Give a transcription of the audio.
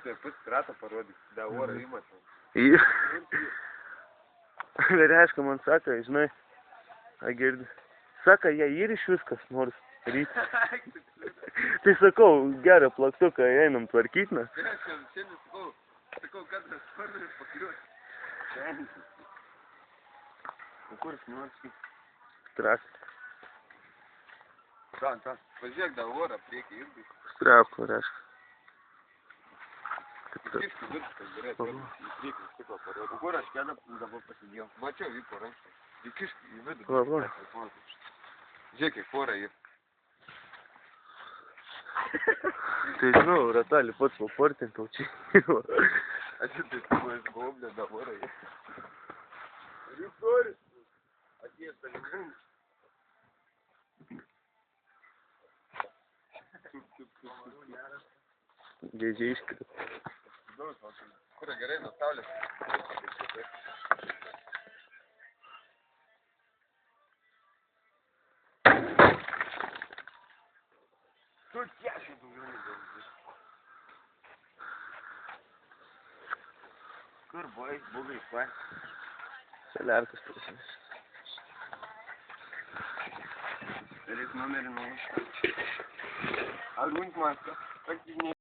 tai pats ratą parodyk, da orą įmatom. Reiškia, man sako, žinai, girdi. Sako, jie ir iš viskas nors ryti. Tai sakau, gerą plaktuką einam tvarkyt, na. Šiandien sakau, kad tas sparnas pakliuot. Šiandien. O kur sniuoski? Trak. Ta, pažiūrėk, da orą priekį irgi. Strepko, reiškia. Kiški virškas gerai, į priekį stiklą parodė. O kur aš kedą dabar pasidėjau? Mačiau, vyko rankštai. Į kiškį, į vidų. Žiūrėk, kiek porą ir. Tai žinau, ratalį pats paportintau čia. Aš šitai savojas goblė dabar. Jūs norit? Atėjęs talimum. Dėdžiai iškrit. Kur gerai nuo saulės? Tu tiešai daugiau negalvoji. Kur buvai, bugai, kuo? Saliarkas prasimės. Reik numerį nuo. Ar rūnt man, kad